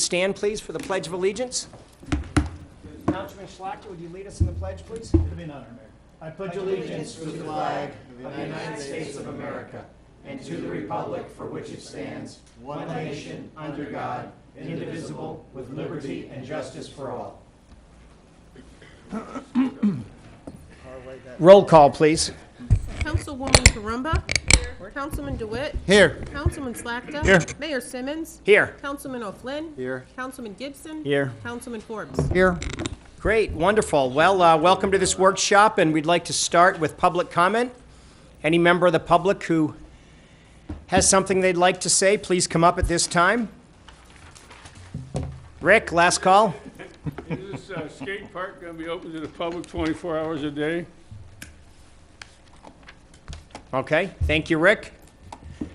stand, please, for the Pledge of Allegiance. Councilman Schlachter, would you lead us in the pledge, please? It'll be an honor, Mayor. I pledge allegiance to the flag of the United States of America and to the republic for which it stands, one nation, under God, indivisible, with liberty and justice for all. Roll call, please. Councilwoman Karumba. Here. Councilman DeWitt. Here. Councilman Slachta. Here. Mayor Simmons. Here. Councilman O'Flynn. Here. Councilman Gibson. Here. Councilman Forbes. Here. Great, wonderful. Well, welcome to this workshop, and we'd like to start with public comment. Any member of the public who has something they'd like to say, please come up at this time. Rick, last call. Is this skate park going to be open to the public 24 hours a day? Okay, thank you, Rick.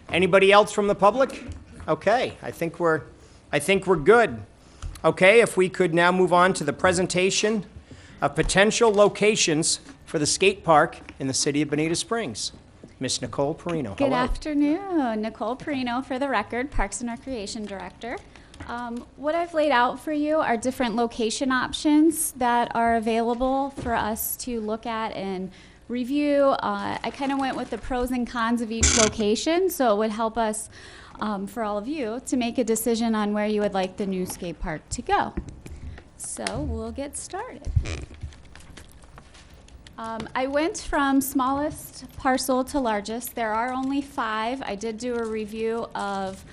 Anybody else from the public? Okay, I think we're good. Okay, if we could now move on to the presentation of potential locations for the skate park in the city of Bonita Springs. Miss Nicole Perino. Good Hello. afternoon. Nicole Perino, for the record, Parks and Recreation Director. What I've laid out for you are different location options that are available for us to look at and review. I kind of went with the pros and cons of each location, so it would help us, for all of you, to make a decision on where you would like the new skate park to go. So we'll get started. I went from smallest parcel to largest. There are only 5. I did do a review of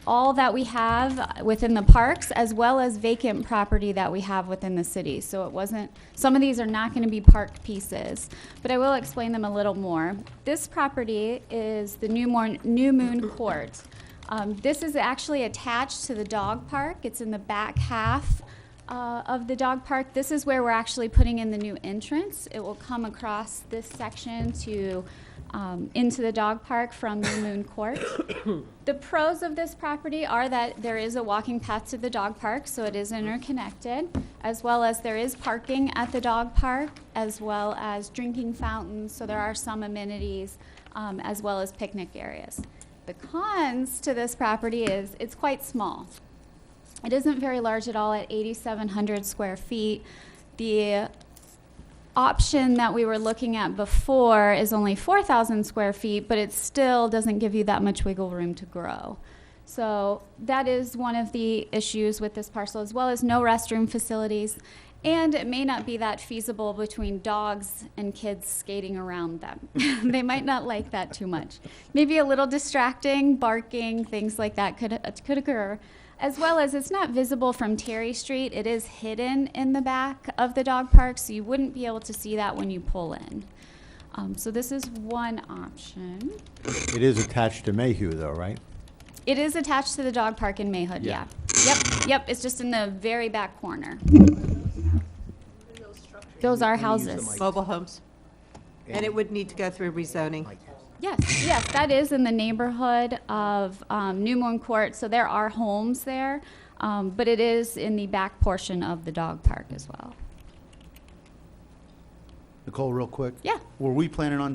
all that we have within the parks, as well as vacant property that we have within the city. So it wasn't, some of these are not going to be park pieces, but I will explain them a little more. This property is the New Moon Court. This is actually attached to the dog park. It's in the back half of the dog park. This is where we're actually putting in the new entrance. It will come across this section to into the dog park from New Moon Court. The pros of this property are that there is a walking path to the dog park, so it is interconnected, as well as there is parking at the dog park, as well as drinking fountains, so there are some amenities, as well as picnic areas. The cons to this property is it's quite small. It isn't very large at all at 8,700 square feet. The option that we were looking at before is only 4,000 square feet, but it still doesn't give you that much wiggle room to grow. So that is one of the issues with this parcel, as well as no restroom facilities, and it may not be that feasible between dogs and kids skating around them. They might not like that too much. Maybe a little distracting, barking, things like that could occur. As well as it's not visible from Terry Street. It is hidden in the back of the dog park, so you wouldn't be able to see that when you pull in. So this is one option. It is attached to Mayhew, though, right? It is attached to the dog park in Mayhood, yeah. Yep, it's just in the very back corner. Those are houses. Mobile homes. And it would need to go through rezoning. Yes, that is in the neighborhood of New Moon Court, so there are homes there, but it is in the back portion of the dog park as well. Nicole, real quick. Yeah. Were we planning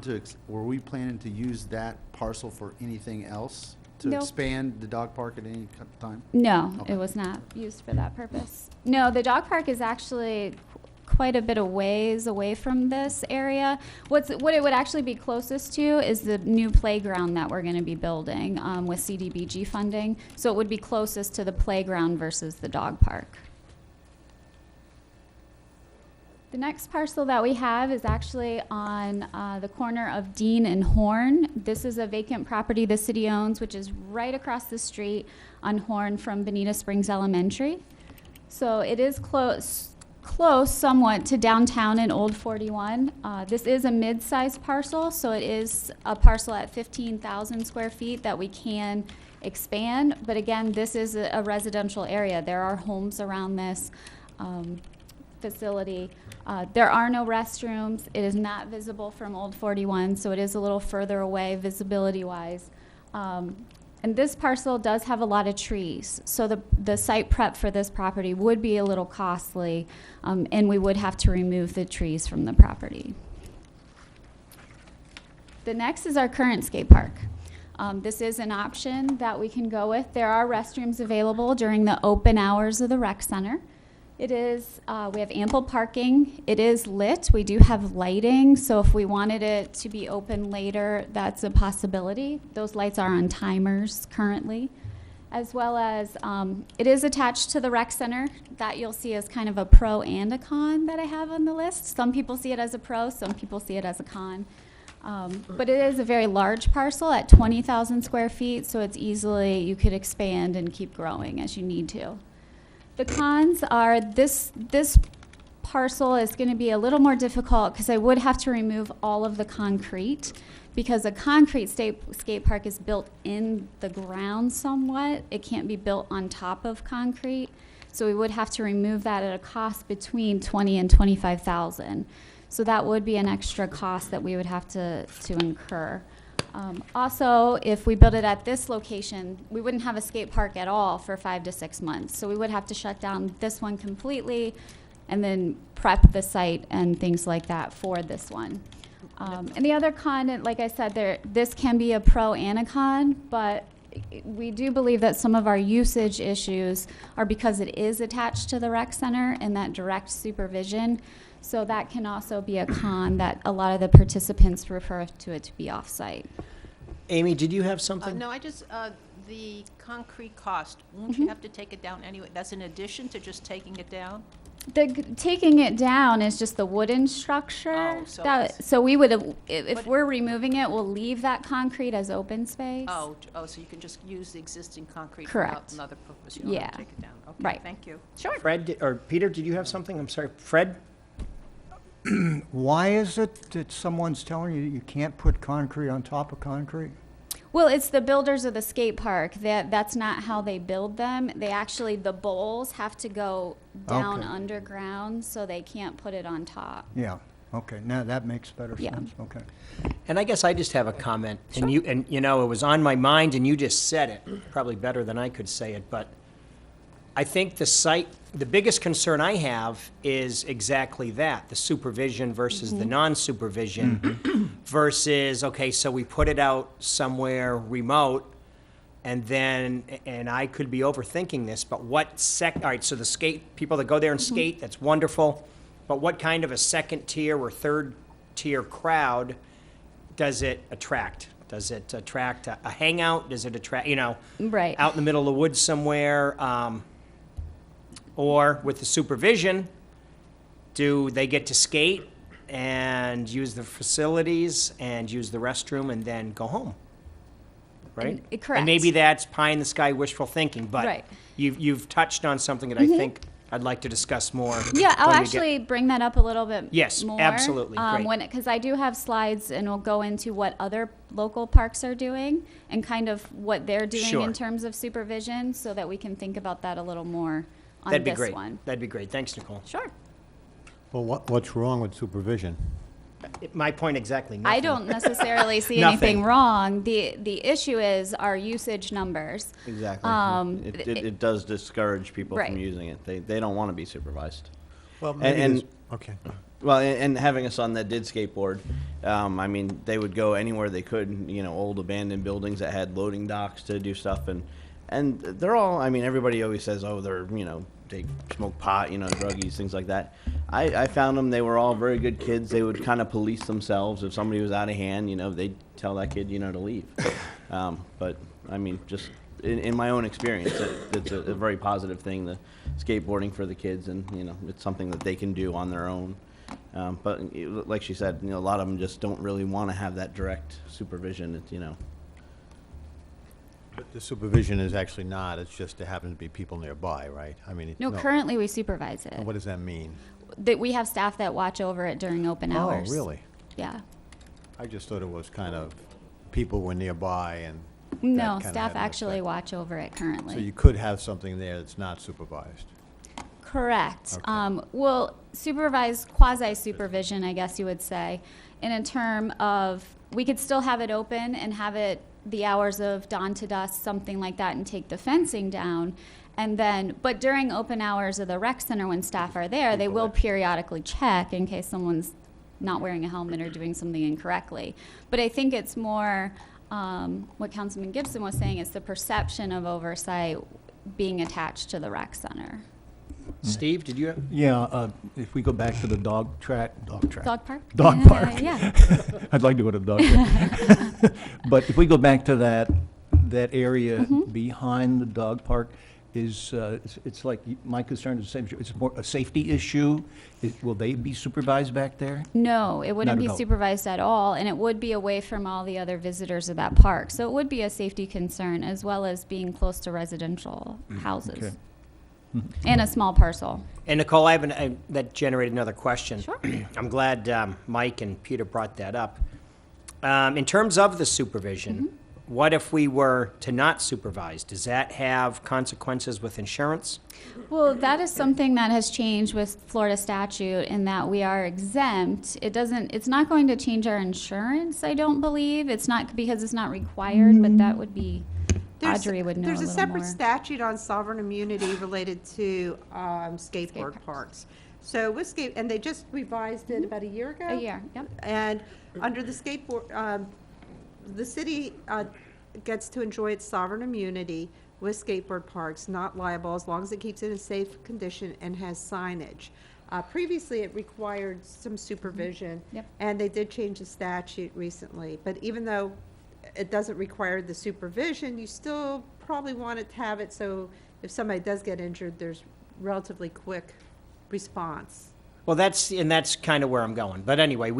to use that parcel for anything else to No. expand the dog park at any time? No, Okay. it was not used for that purpose. No, the dog park is actually quite a bit of ways away from this area. What it would actually be closest to is the new playground that we're going to be building with CDBG funding. So it would be closest to the playground versus the dog park. The next parcel that we have is actually on the corner of Dean and Horn. This is a vacant property the city owns, which is right across the street on Horn from Bonita Springs Elementary. So it is close somewhat to downtown in Old 41. This is a mid-sized parcel, so it is a parcel at 15,000 square feet that we can expand. But again, this is a residential area. There are homes around this facility. There are no restrooms. It is not visible from Old 41, so it is a little further away visibility-wise. And this parcel does have a lot of trees, so the site prep for this property would be a little costly, and we would have to remove the trees from the property. The next is our current skate park. This is an option that we can go with. There are restrooms available during the open hours of the rec center. It is, we have ample parking. It is lit. We do have lighting, so if we wanted it to be open later, that's a possibility. Those lights are on timers currently. As well as, it is attached to the rec center. That you'll see as kind of a pro and a con that I have on the list. Some people see it as a pro, some people see it as a con. But it is a very large parcel at 20,000 square feet, so it's easily, you could expand and keep growing as you need to. The cons are this parcel is going to be a little more difficult because I would have to remove all of the concrete because a concrete skate park is built in the ground somewhat. It can't be built on top of concrete. So we would have to remove that at a cost between 20 and 25,000. So that would be an extra cost that we would have to incur. Also, if we build it at this location, we wouldn't have a skate park at all for 5 to 6 months. So we would have to shut down this one completely and then prep the site and things like that for this one. And the other con, like I said, this can be a pro and a con, but we do believe that some of our usage issues are because it is attached to the rec center and that direct supervision. So that can also be a con that a lot of the participants refer to it to be off-site. Amy, did you have something? No, the concrete cost, won't you have to take it down anyway? That's in addition to just taking it down? Taking it down is just the wooden structure. Oh, so So we would, if But- we're removing it, we'll leave that concrete as open space. Oh, so you can just use the existing concrete Correct. without another purpose? You don't have Yeah. to take it down? Okay, Right. thank you. Sure. Fred, or Peter, did you have something? I'm sorry. Fred? Why is it that someone's telling you that you can't put concrete on top of concrete? Well, it's the builders of the skate park. That's not how they build them. They actually, the bowls have to go down Okay. underground, so they can't put it on top. Yeah, okay, now that makes better Yeah. sense, okay. And I guess I just have a comment. And you know, it was on my mind and you just said it, probably better than I could say it, but I think the biggest concern I have is exactly that, the supervision versus the non-supervision versus, okay, so we put it out somewhere remote and then, and I could be overthinking this, but all right, so the skate, people that go there and skate, that's wonderful, but what kind of a second tier or third tier crowd does it attract? Does it attract a hangout? Does it attract, Right. out in the middle of the woods somewhere? Or with the supervision, do they get to skate and use the facilities and use the restroom and then go home? Right? correct. And maybe that's pie in the sky wishful thinking, but Right. you've touched on something that I think I'd like to discuss more. Yeah, I'll when we get- actually bring that up a little bit Yes, more. absolutely, great. Because I do have slides, and we'll go into what other local parks are doing and kind of what they're doing Sure. in terms of supervision, so that we can think about that a little more on That'd be this great. one. That'd be great. Thanks, Nicole. Sure. Well, what's wrong with supervision? My point exactly. I Nothing. don't necessarily see Nothing. anything wrong. The issue is our usage numbers. Exactly. It does discourage people Right. from using it. They don't want to be supervised. Well, And- okay. Well, and having a son that did skateboard, I mean, they would go anywhere they could, old abandoned buildings that had loading docks to do stuff. And they're all, I mean, everybody always says, oh, they're, they smoke pot, druggies, things like that. I found them, they were all very good kids. They would kind of police themselves. If somebody was out of hand, they'd tell that kid, to leave. But, I mean, just in my own experience, it's a very positive thing, the skateboarding for the kids. And, it's something that they can do on their own. But like she said, a lot of them just don't really want to have that direct supervision. It's, But the supervision is actually not, it's just there happen to be people nearby, right? I mean, No, currently we supervise it. What does that mean? That we have staff that watch over it during open hours. Oh, really? Yeah. I just thought it was kind of, people were nearby and that No, kinda staff had an actually effect. watch over it currently. So you could have something there that's not supervised. Correct. Okay. Well, supervised, quasi-supervision, I guess you would say, in a term of, we could still have it open and have it the hours of dawn to dusk, something like that, and take the fencing down. And then, but during open hours of the rec center, when staff are there, they will periodically check in case someone's not wearing a helmet or doing something incorrectly. But I think it's more what Councilman Gibson was saying is the perception of oversight being attached to the rec center. Steve, did you? Yeah, if we go back to the dog park? Dog Park. Yeah. I'd like to go to the dog park. But if we go back to that area behind the dog park, it's like, my concern is the same, it's more a safety issue. Will they be supervised back there? No, it wouldn't Not be at all. supervised at all, and it would be away from all the other visitors of that park. So it would be a safety concern, as well as being close to residential houses. Okay. And a small parcel. And Nicole, that generated another question. Sure. I'm glad Mike and Peter brought that up. In terms of the supervision, what if we were to not supervise? Does that have consequences with insurance? Well, that is something that has changed with Florida statute in that we are exempt. It's not going to change our insurance, I don't believe. It's not because it's not required, but that would be, Audrey would know a There's a little separate more. statute on sovereign immunity related to skateboard parks. parks. So with and they just revised it about a year ago? A year, yep. And under the skateboard, the city gets to enjoy its sovereign immunity with skateboard parks, not liable as long as it keeps it in safe condition and has signage. Previously, it required some supervision. Yep. And they did change the statute recently. But even though it doesn't require the supervision, you still probably want to have it so if somebody does get injured, there's relatively quick response. Well, that's kind of where I'm going. But anyway,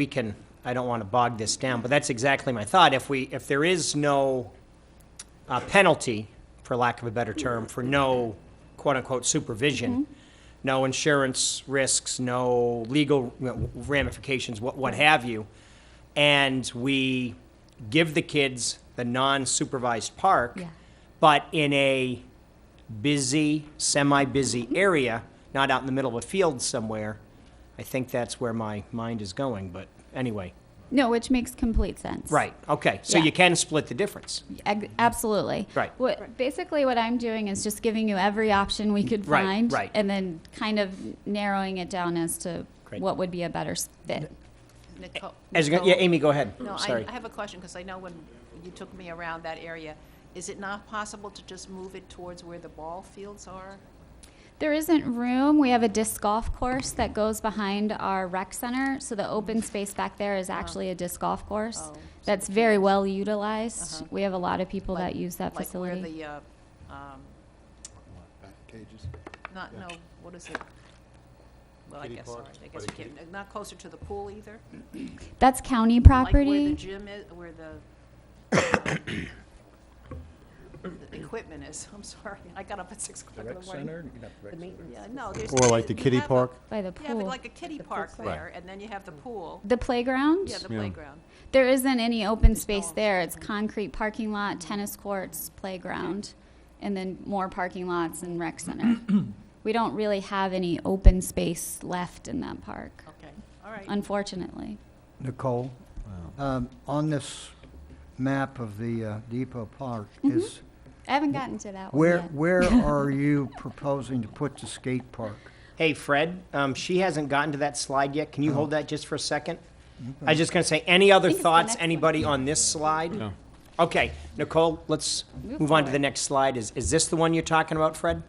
I don't want to bog this down, but that's exactly my thought. If there is no penalty, for lack of a better term, for no quote-unquote supervision, no insurance risks, no legal ramifications, what have you, and we give the kids the non-supervised park, Yeah. but in a busy, semi-busy area, not out in the middle of a field somewhere, I think that's where my mind is going, but anyway. No, which makes complete sense. Right, okay, so Yeah. you can split the difference. Absolutely. Right. Basically, what I'm doing is just giving you every option we could Right, find. right. And then kind of narrowing it down as to Great. what would be a better fit. Nicole? Yeah, Amy, go ahead. No, Sorry. I have a question, because I know when you took me around that area, is it not possible to just move it towards where the ball fields are? There isn't room. We have a disc golf course that goes behind our rec center, so the open space back there is actually a disc golf course Oh, so that's very well utilized. We have a lot of people that use that Like where facility. the, Cages? no, what is it? Well, I Kiddie guess, park? all right, I guess you can't, not closer to the pool either? That's county Like where the property. gym is, where the equipment is, I'm sorry, I got up at 6 o'clock in the morning. Yeah, no, there's. Or like the you kiddie have a- park? By the Yeah, but pool. like a kiddie park there, and then you have the pool, The playground? yeah, the Yeah. playground. There isn't any open space there. It's concrete parking lot, tennis courts, playground, and then more parking lots and rec center. We don't really have any open space left in that park, Okay, all right. unfortunately. Nicole, on this map of the Depot Park, is, I haven't gotten to that one where, yet. where are you proposing to put the skate park? Hey, Fred, she hasn't gotten to that slide yet. Can you hold that just for a second? I was just going to say, any other think it's the thoughts, next one. anybody on this slide? No. Okay, Nicole, let's Move move on to forward. the next slide. Is this the one you're talking about, Fred?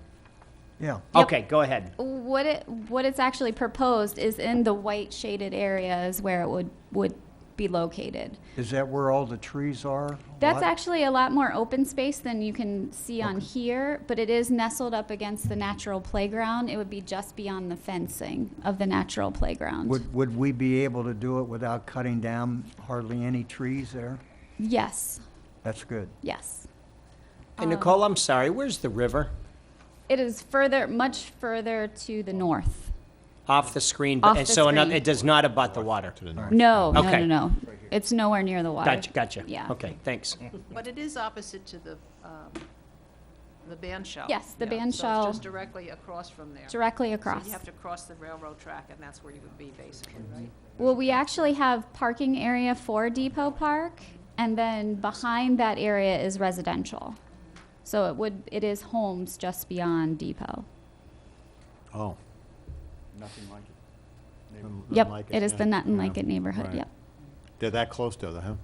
Yeah. Yep. Okay, go ahead. What it's actually proposed is in the white shaded areas where it would be located. Is that where all the trees are? That's Lot- actually a lot more open space than you can see on here, but it is nestled up against the natural playground. It would be just beyond the fencing of the natural playground. Would we be able to do it without cutting down hardly any trees there? Yes, That's good. yes. And Nicole, I'm sorry, where's the river? It is much further to the north. Off the screen, Off and the so screen. it does not abut the water. To the north. No, no, Okay. no, no. It's nowhere near the water. Gotcha. Yeah. Okay, thanks. But it is opposite to the band shell. Yes, the Yeah, band So shell- it's just directly across from there. Directly So across. you have to cross the railroad track, and that's where you would be, basically, right? Well, we actually have parking area for Depot Park, and then behind that area is residential. So it is homes just beyond Depot. Oh. Nothing like it. Yep, Like it is yeah. the Nut and Like Yeah. It neighborhood, Right. yep. They're that close to it, huh?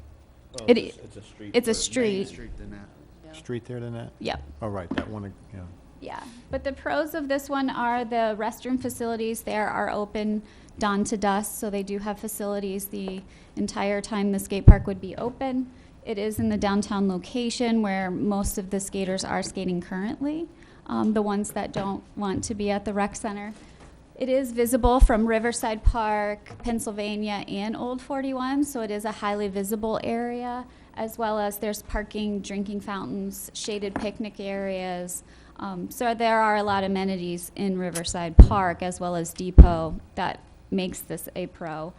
It's a street. It's a for- street. Street than that. Street there than that? Yep. Oh, right, that one, yeah. Yeah, but the pros of this one are the restroom facilities there are open dawn to dusk, so they do have facilities the entire time the skate park would be open. It is in the downtown location where most of the skaters are skating currently, the ones that don't want to be at the rec center. It is visible from Riverside Park, Pennsylvania, and Old 41, so it is a highly visible area, as well as there's parking, drinking fountains, shaded picnic areas. So there are a lot of amenities in Riverside Park as well as Depot that makes this a pro.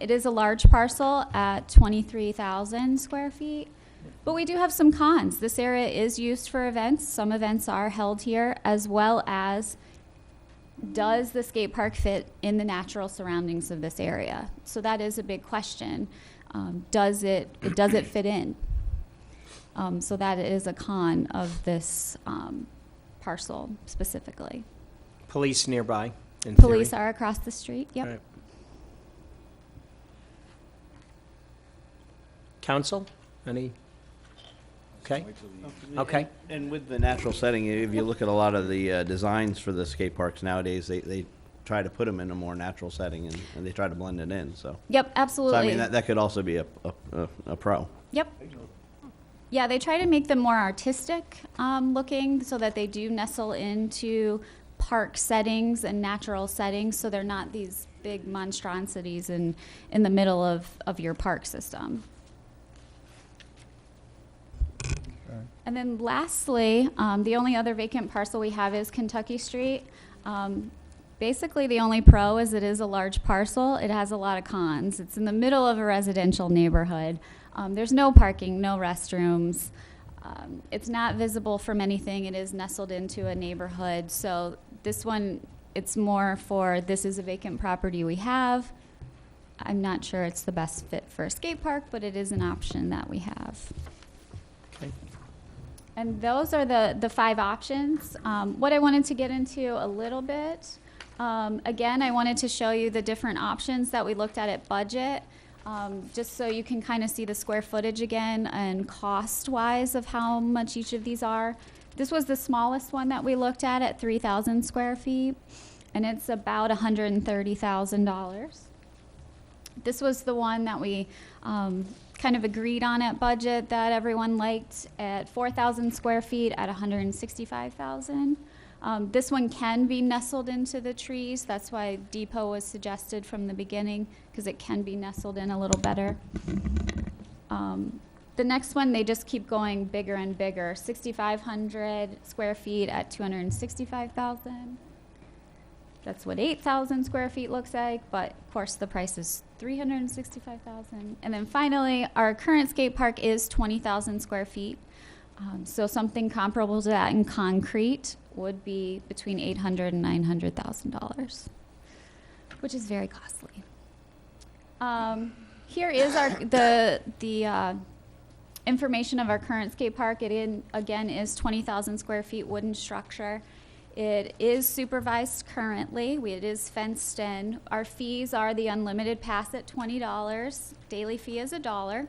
It is a large parcel at 23,000 square feet, but we do have some cons. This area is used for events. Some events are held here, as well as does the skate park fit in the natural surroundings of this area? So that is a big question. Does it fit in? So that is a con of this parcel specifically. Police nearby, in Police theory. are across the street, yep. Right. Council, any? Okay, okay. And with the natural setting, if you look at a lot of the designs for the skate parks nowadays, they try to put them in a more natural setting and they try to blend it in, so. Yep, absolutely. So I mean, that could also be a pro. Yep. Yeah, they try to make them more artistic looking so that they do nestle into park settings and natural settings, so they're not these big monstrosities in the middle of your park system. And then lastly, the only other vacant parcel we have is Kentucky Street. Basically, the only pro is it is a large parcel. It has a lot of cons. It's in the middle of a residential neighborhood. There's no parking, no restrooms. It's not visible from anything. It is nestled into a neighborhood. So this one, it's more for this is a vacant property we have. I'm not sure it's the best fit for a skate park, but it is an option that we have. Okay. And those are the 5 options. What I wanted to get into a little bit, again, I wanted to show you the different options that we looked at budget, just so you can kind of see the square footage again and cost-wise of how much each of these are. This was the smallest one that we looked at 3,000 square feet, and it's about $130,000. This was the one that we kind of agreed on at budget that everyone liked at 4,000 square feet at $165,000. This one can be nestled into the trees. That's why Depot was suggested from the beginning, because it can be nestled in a little better. The next one, they just keep going bigger and bigger. 6,500 square feet at $265,000. That's what 8,000 square feet looks like, but of course the price is $365,000. And then finally, our current skate park is 20,000 square feet. So something comparable to that in concrete would be between $800,000 and $900,000, which is very costly. Here is the information of our current skate park. It again is 20,000 square feet wooden structure. It is supervised currently. It is fenced in. Our fees are the unlimited pass at $20. Daily fee is $1.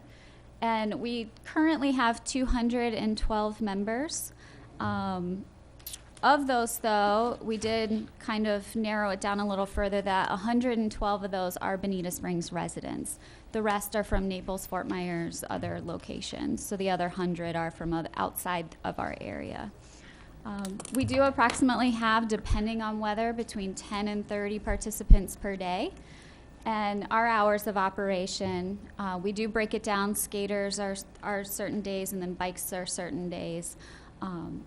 And we currently have 212 members. Of those, though, we did kind of narrow it down a little further that 112 of those are Bonita Springs residents. The rest are from Naples, Fort Myers, other locations. So the other 100 are from outside of our area. We do approximately have, depending on weather, between 10 and 30 participants per day. And our hours of operation, we do break it down. Skaters are certain days, and then bikes are certain days. And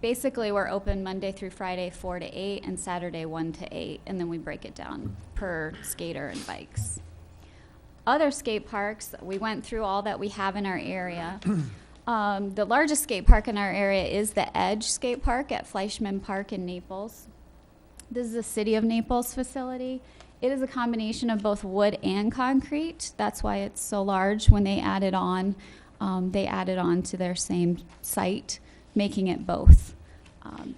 we're open Monday through Friday, 4 to 8, and Saturday, 1 to 8. And then we break it down per skater and bikes. Other skate parks, we went through all that we have in our area. The largest skate park in our area is the Edge Skate Park at Fleischman Park in Naples. This is a City of Naples facility. It is a combination of both wood and concrete. That's why it's so large. When they added on to their same site, making it both.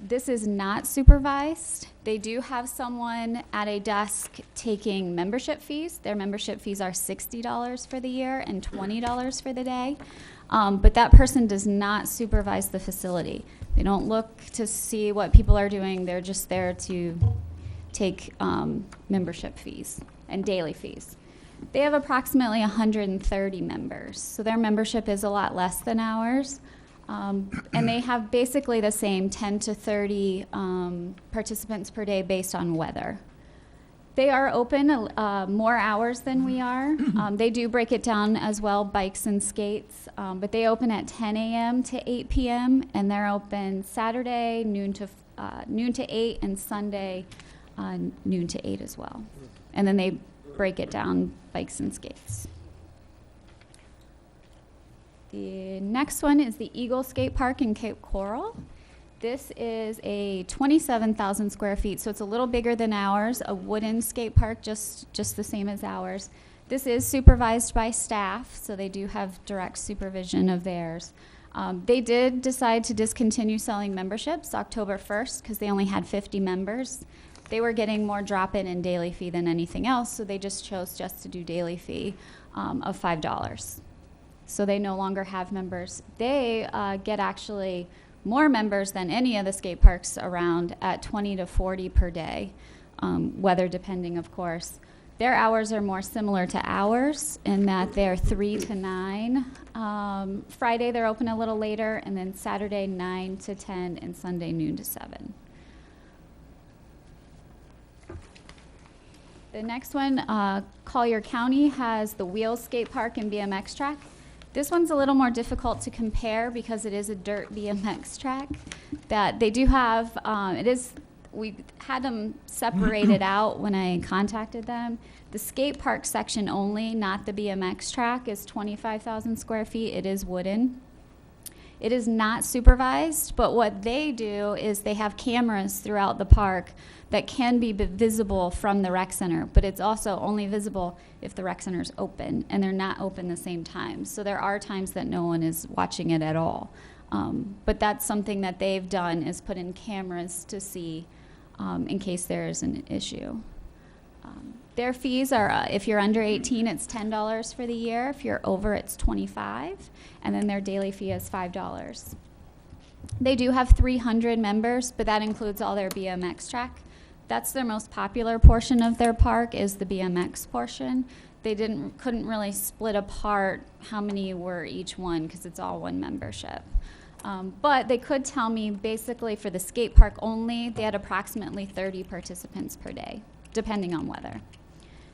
This is not supervised. They do have someone at a desk taking membership fees. Their membership fees are $60 for the year and $20 for the day. But that person does not supervise the facility. They don't look to see what people are doing. They're just there to take membership fees and daily fees. They have approximately 130 members, so their membership is a lot less than ours. And they have basically the same 10 to 30 participants per day based on weather. They are open more hours than we are. They do break it down as well, bikes and skates, but they open at 10 a.m. to 8 p.m. and they're open Saturday noon to 8 and Sunday noon to 8 as well. And then they break it down, bikes and skates. The next one is the Eagle Skate Park in Cape Coral. This is a 27,000 square feet, so it's a little bigger than ours, a wooden skate park, just the same as ours. This is supervised by staff, so they do have direct supervision of theirs. They did decide to discontinue selling memberships October 1st because they only had 50 members. They were getting more drop-in and daily fee than anything else, so they just chose to do daily fee of $5. So they no longer have members. They get actually more members than any of the skate parks around at 20 to 40 per day, weather depending, of course. Their hours are more similar to ours in that they're 3 to 9. Friday they're open a little later, and then Saturday 9 to 10, and Sunday noon to 7. The next one, Collier County has the Wheels Skate Park and BMX track. This one's a little more difficult to compare because it is a dirt BMX track that they do have. We had them separated out when I contacted them. The skate park section only, not the BMX track, is 25,000 square feet. It is wooden. It is not supervised, but what they do is they have cameras throughout the park that can be visible from the rec center, but it's also only visible if the rec center is open, and they're not open the same time. So there are times that no one is watching it at all. But that's something that they've done, is put in cameras to see in case there is an issue. Their fees are, if you're under 18, it's $10 for the year. If you're over, it's $25, and then their daily fee is $5. They do have 300 members, but that includes all their BMX track. That's their most popular portion of their park, is the BMX portion. They couldn't really split apart how many were each one because it's all one membership. But they could tell me basically for the skate park only, they had approximately 30 participants per day, depending on weather.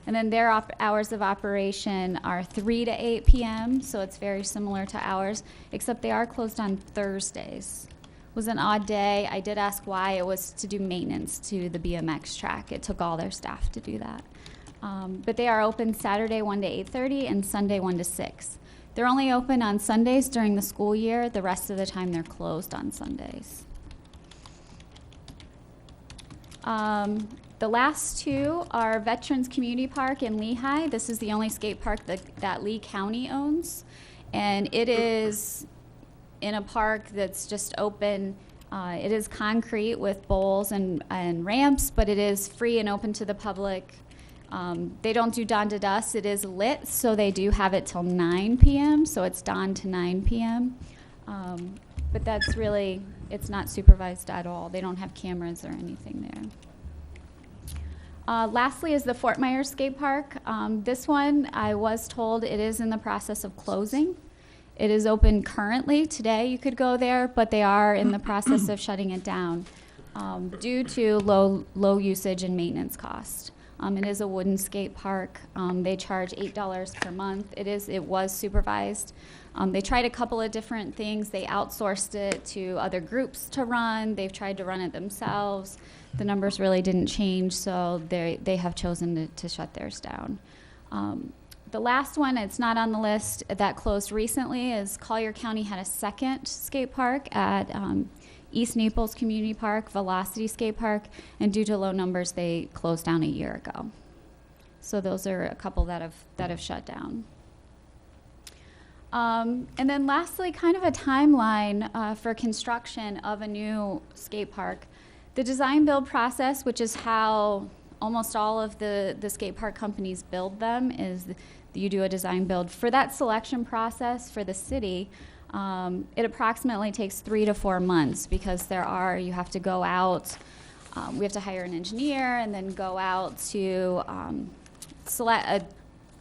And then their hours of operation are 3 to 8 p.m., so it's very similar to ours, except they are closed on Thursdays. It was an odd day. I did ask why. It was to do maintenance to the BMX track. It took all their staff to do that. But they are open Saturday 1 to 8:30 and Sunday 1 to 6. They're only open on Sundays during the school year. The rest of the time they're closed on Sundays. The last two are Veterans Community Park in Lehigh. This is the only skate park that Lee County owns. And it is in a park that's just open. It is concrete with bowls and ramps, but it is free and open to the public. They don't do dawn to dusk. It is lit, so they do have it till 9 p.m., so it's dawn to 9 p.m. But that's really, it's not supervised at all. They don't have cameras or anything there. Lastly is the Fort Myers Skate Park. This one, I was told it is in the process of closing. It is open currently. Today you could go there, but they are in the process of shutting it down due to low usage and maintenance cost. It is a wooden skate park. They charge $8 per month. It was supervised. They tried a couple of different things. They outsourced it to other groups to run. They've tried to run it themselves. The numbers really didn't change, so they have chosen to shut theirs down. The last one, it's not on the list, that closed recently is Collier County had a second skate park at East Naples Community Park, Velocity Skate Park, and due to low numbers, they closed down a year ago. So those are a couple that have shut down. And then lastly, kind of a timeline for construction of a new skate park. The design build process, which is how almost all of the skate park companies build them, is you do a design build. For that selection process for the city, it approximately takes 3 to 4 months because you have to go out, we have to hire an engineer and then go out to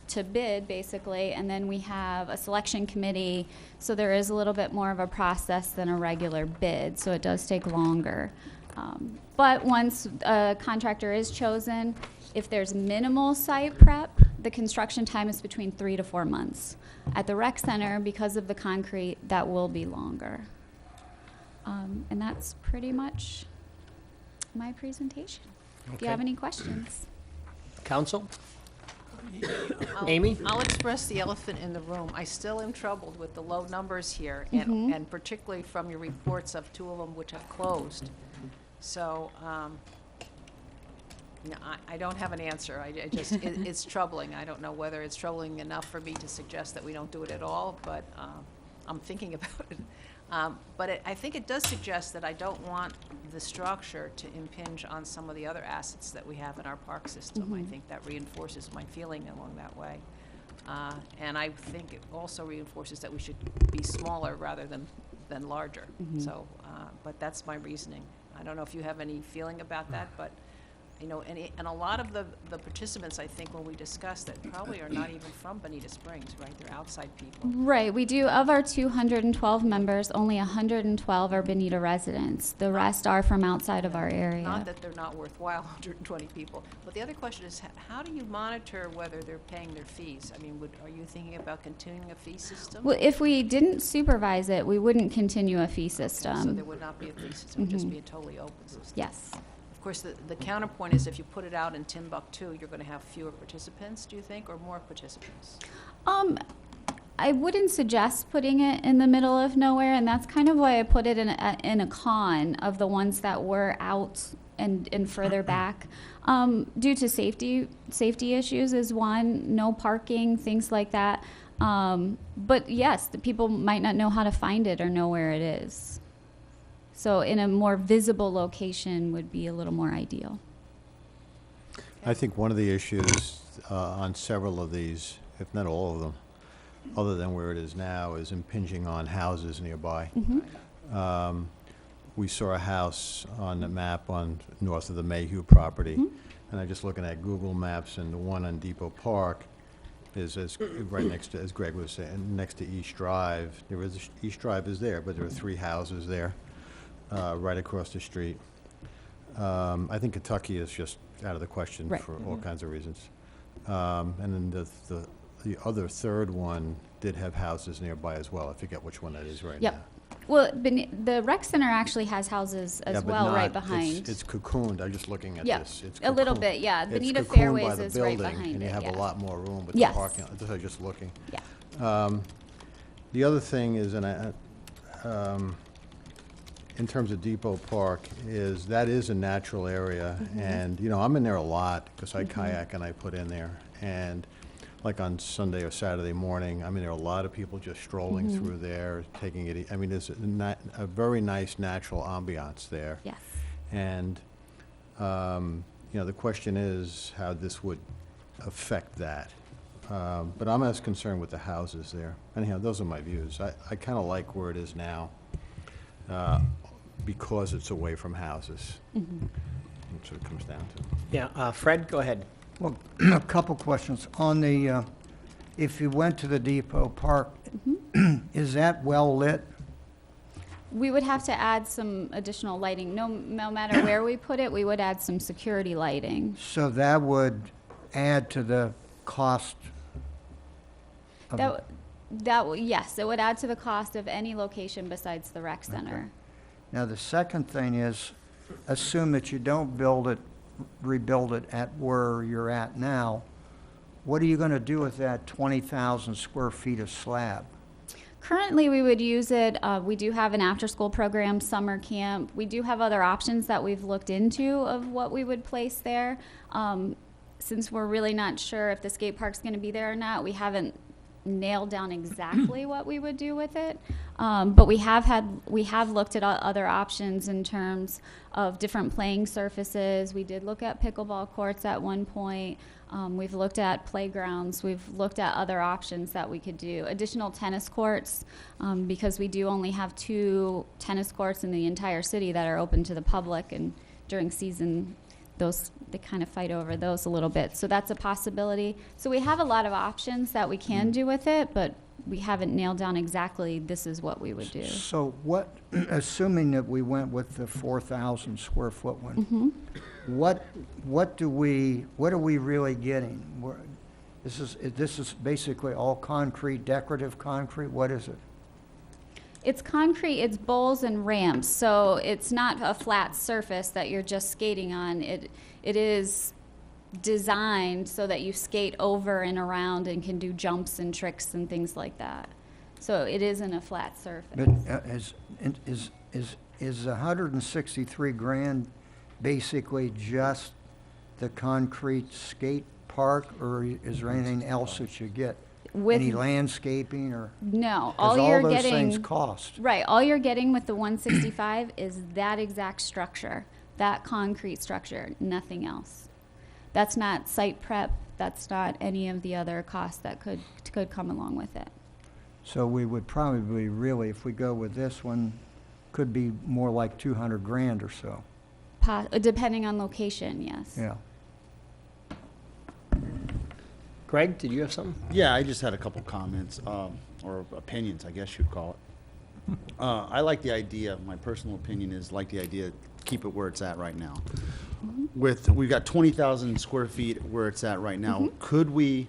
to bid, basically, and then we have a selection committee, so there is a little bit more of a process than a regular bid, so it does take longer. But once a contractor is chosen, if there's minimal site prep, the construction time is between 3 to 4 months. At the rec center, because of the concrete, that will be longer. And that's pretty much my presentation. If you Okay. have any questions. Council? Amy? I'll express the elephant in the room. I still am troubled with the low numbers here, and particularly from your reports of 2 of them which have closed. So, no, I don't have an answer. I just, it's troubling. I don't know whether it's troubling enough for me to suggest that we don't do it at all, but I'm thinking about it. But I think it does suggest that I don't want the structure to impinge on some of the other assets that we have in our park system. I think that reinforces my feeling along that way. And I think it also reinforces that we should be smaller rather than larger. So, but that's my reasoning. I don't know if you have any feeling about that, but you know, and a lot of the participants, I think, when we discuss that, probably are not even from Bonita Springs, right? They're outside people. Right, we do, of our 212 members, only 112 are Bonita residents. The rest are from outside of our area. Not that they're not worthwhile, 120 people. But the other question is, how do you monitor whether they're paying their fees? I mean, are you thinking about continuing a fee system? Well, if we didn't supervise it, we wouldn't continue a fee system. So there would not be a fee system, it would just be a totally open system. Yes. Of course, the counterpoint is if you put it out in Timbuktu, you're going to have fewer participants, do you think, or more participants? I wouldn't suggest putting it in the middle of nowhere, and that's kind of why I put it in a con of the ones that were out and further back. Due to safety issues is one, no parking, things like that. But yes, the people might not know how to find it or know where it is. So in a more visible location would be a little more ideal. I think one of the issues on several of these, if not all of them, other than where it is now, is impinging on houses nearby. We saw a house on the map on north of the Mayhew property, and I'm just looking at Google Maps, and the one on Depot Park is right next to, as Greg was saying, next to East Drive. East Drive is there, but there are 3 houses there. Right across the street. I think Kentucky is just out of the question for all kinds of reasons. And then the other third one did have houses nearby as well. I forget which one that is right now. Well, the rec center actually has houses as well right behind. It's cocooned. I'm just looking at this. It's a little cocooned. bit, yeah. It's Bonita cocooned Fairways by the is right building, behind and you it, have yes. a lot more room with Yes. the parking lot. I'm just looking. Yeah. The other thing is, in terms of Depot Park, is that is a natural area, and you know, I'm in there a lot because I kayak and I put in there, and like on Sunday or Saturday morning, I mean, there are a lot of people just strolling through there, taking it. I mean, there's a very nice natural ambiance there. Yes. And you know, the question is how this would affect that. But I'm as concerned with the houses there. Anyhow, those are my views. I kind of like where it is now. Because it's away from houses. That's what it comes down to. Yeah, Fred, go ahead. Well, a couple questions. On the, if you went to the Depot Park, is that well lit? We would have to add some additional lighting. No matter where we put it, we would add some security lighting. So that would add to the cost of Yes, it would add to the cost of any location besides the rec center. Now, the second thing is, assume that you don't rebuild it at where you're at now. What are you going to do with that 20,000 square feet of slab? Currently, we would use it, we do have an after-school program, summer camp. We do have other options that we've looked into of what we would place there. Since we're really not sure if the skate park's going to be there or not, we haven't nail down exactly what we would do with it. But we have looked at other options in terms of different playing surfaces. We did look at pickleball courts at one point. We've looked at playgrounds. We've looked at other options that we could do. Additional tennis courts, because we do only have 2 tennis courts in the entire city that are open to the public, and during season, they kind of fight over those a little bit. So that's a possibility. So we have a lot of options that we can do with it, but we haven't nailed down exactly this is what we would do. So what, assuming that we went with the 4,000 square foot one, what are we really getting? This is basically all concrete, decorative concrete? What is it? It's concrete, it's bowls and ramps, so it's not a flat surface that you're just skating on. It is designed so that you skate over and around and can do jumps and tricks and things like that. So it isn't a flat surface. But is 163 grand basically just the concrete skate park, or is there anything else that you get? Any landscaping or? No, 'cause all you're those getting. things cost. Right, all you're getting with the 165 is that exact structure, that concrete structure, nothing else. That's not site prep, that's not any of the other costs that could come along with it. So we would probably really, if we go with this one, could be more like 200 grand or so. Depending on location, yes. Yeah. Greg, did you have something? Yeah, I just had a couple comments, or opinions, I guess you'd call it. I like the idea, my personal opinion is like the idea, keep it where it's at right now. We've got 20,000 square feet where it's at right now. Could we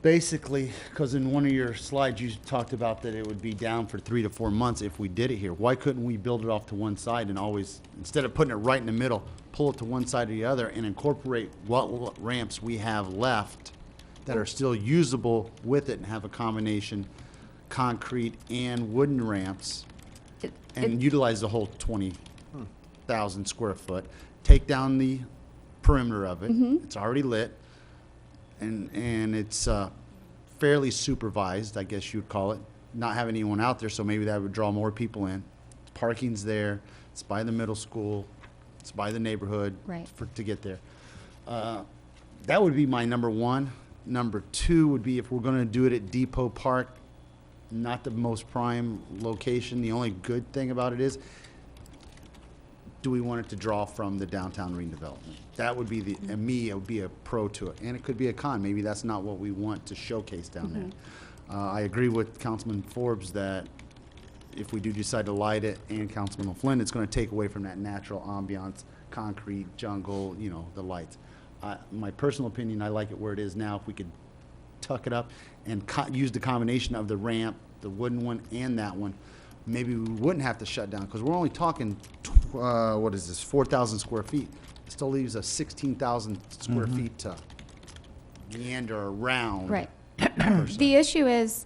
basically, because in one of your slides you talked about that it would be down for 3 to 4 months if we did it here. Why couldn't we build it off to one side and always, instead of putting it right in the middle, pull it to one side or the other and incorporate what ramps we have left that are still usable with it and have a combination concrete and wooden ramps and utilize the whole 20,000 square foot, take down the perimeter of it. It's already lit, and it's fairly supervised, I guess you'd call it. Not having anyone out there, so maybe that would draw more people in. Parking's there. It's by the middle school. It's by the neighborhood. Right. To get there. That would be my number one. Number two would be if we're going to do it at Depot Park, not the most prime location. The only good thing about it is, do we want it to draw from the downtown redevelopment? That would be it would be a pro to it. And it could be a con. Maybe that's not what we want to showcase down there. I agree with Councilman Forbes that if we do decide to light it, and Councilman O'Flynn, it's going to take away from that natural ambiance, concrete, jungle, the lights. My personal opinion, I like it where it is now. If we could tuck it up and use the combination of the ramp, the wooden one, and that one, maybe we wouldn't have to shut down, because we're only talking, 4,000 square feet. It still leaves us 16,000 square feet to meander around. Right. The issue is,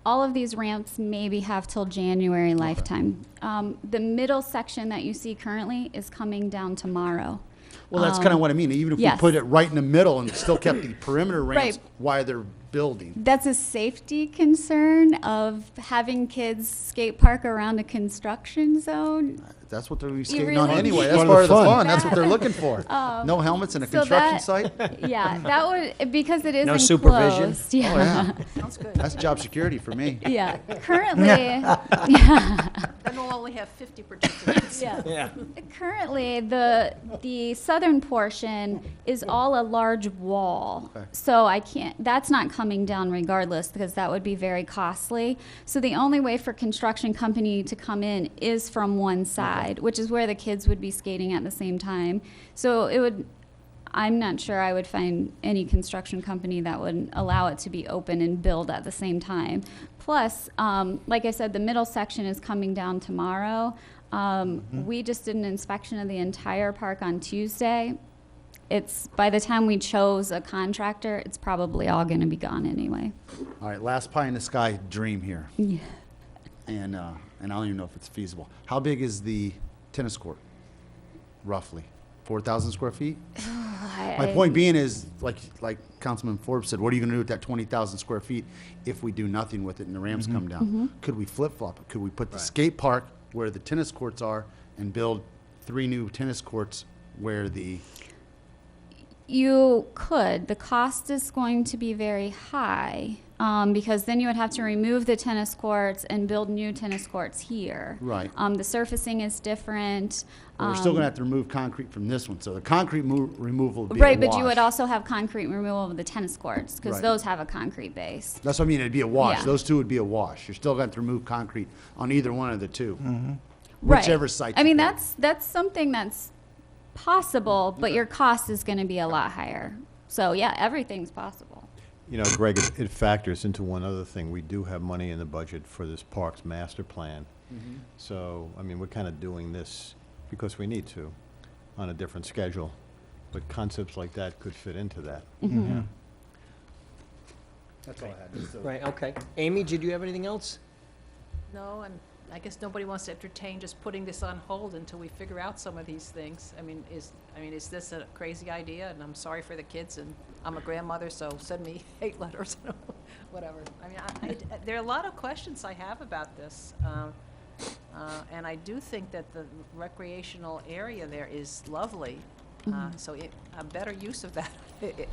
all of these ramps maybe have till January lifetime. The middle section that you see currently is coming down tomorrow. Well, that's kind of what I mean. Even if yes. we put it right in the middle and still kept the perimeter ramps Right. while they're building. That's a safety concern of having kids skate park around a construction zone. That's what they're skating on really anyway. need That's to part of the fun. fun. That's what they're looking for. No helmets in a so construction that- site? Yeah, that would, because it is No enclosed. supervision? Yeah. Oh, yeah. Sounds good. That's job security for me. Yeah, currently, Then we'll only have 50 participants. yeah. Yeah. Currently, the southern portion is all a large wall. Okay. So that's not coming down regardless, because that would be very costly. So the only way for construction company to come in is from one side, which is where the kids would be skating at the same time. So I'm not sure I would find any construction company that would allow it to be open and build at the same time. Plus, like I said, the middle section is coming down tomorrow. We just did an inspection of the entire park on Tuesday. By the time we chose a contractor, it's probably all going to be gone anyway. All right, last pie in the sky dream here. Yeah. And I don't even know if it's feasible. How big is the tennis court, roughly? 4,000 square feet? My point being is, like Councilman Forbes said, what are you gonna do with that 20,000 square feet if we do nothing with it and the Rams come down? Could we flip-flop it? Could we put the skate park where the tennis courts are and build 3 new tennis courts where the, You could. The cost is going to be very high, because then you would have to remove the tennis courts and build new tennis courts here. Right. The surfacing is different. we're still gonna have to remove concrete from this one, so the concrete removal would be a Right, but you wash. would also have concrete removal of the tennis courts, because Right. those have a concrete base. That's what I mean, it'd be a wash. Yeah. Those two would be a wash. You're still going to remove concrete on either one of the two. Right. Whichever site. I you mean, pick. that's something that's possible, but your cost is gonna be a lot higher. So, yeah, everything's possible. You know, Greg, it factors into one other thing. We do have money in the budget for this Parks Master Plan. So, I mean, we're kind of doing this because we need to, on a different schedule. But concepts like that could fit into that. That's all I had. Just a- Right, okay. Amy, did you have anything else? No, and I guess nobody wants to entertain just putting this on hold until we figure out some of these things. I mean, is this a crazy idea? And I'm sorry for the kids, and I'm a grandmother, so send me hate letters, whatever. I mean, there are a lot of questions I have about this. And I do think that the recreational area there is lovely. So a better use of that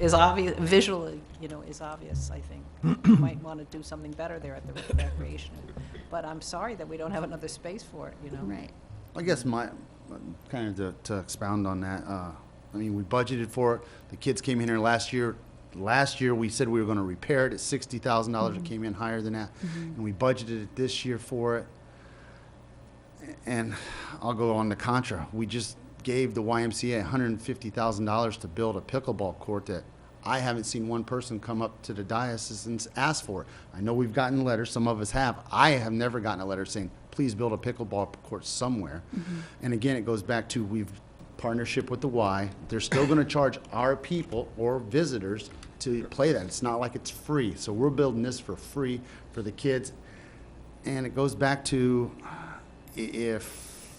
is obvious, visually, is obvious, I think. You might want to do something better there at the recreational. But I'm sorry that we don't have another space for it, Right. I guess kind of to expound on that, I mean, we budgeted for it. The kids came in here last year. Last year, we said we were going to repair it at $60,000. It came in higher than that. And we budgeted it this year for it. And I'll go on to Contra. We just gave the YMCA $150,000 to build a pickleball court that I haven't seen one person come up to the diocese and ask for it. I know we've gotten letters, some of us have. I have never gotten a letter saying, please build a pickleball court somewhere. And again, it goes back to we've partnership with the Y. They're still going to charge our people or visitors to play that. It's not like it's free. So we're building this for free for the kids. And it goes back to if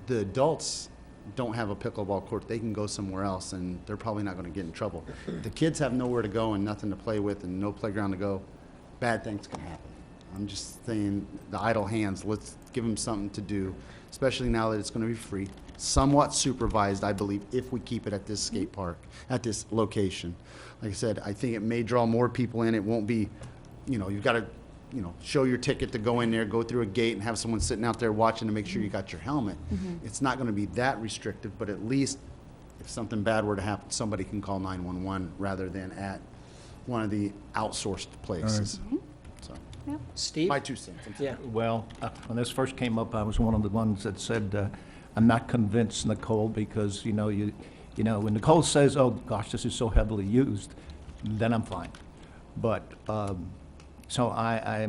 the adults don't have a pickleball court, they can go somewhere else and they're probably not going to get in trouble. If the kids have nowhere to go and nothing to play with and no playground to go, bad things can happen. I'm just saying the idle hands, let's give them something to do, especially now that it's going to be free, somewhat supervised, I believe, if we keep it at this skate park, at this location. Like I said, I think it may draw more people in. It won't be, you've got to, show your ticket to go in there, go through a gate and have someone sitting out there watching to make sure you got your helmet. It's not going to be that restrictive, but at least if something bad were to happen, somebody can call 911 rather than at one of the outsourced places. So, Steve? my 2 cents. I'm sorry. Yeah. Well, when this first came up, I was one of the ones that said, I'm not convinced, Nicole, because, when Nicole says, oh, gosh, this is so heavily used, then I'm fine. But, so I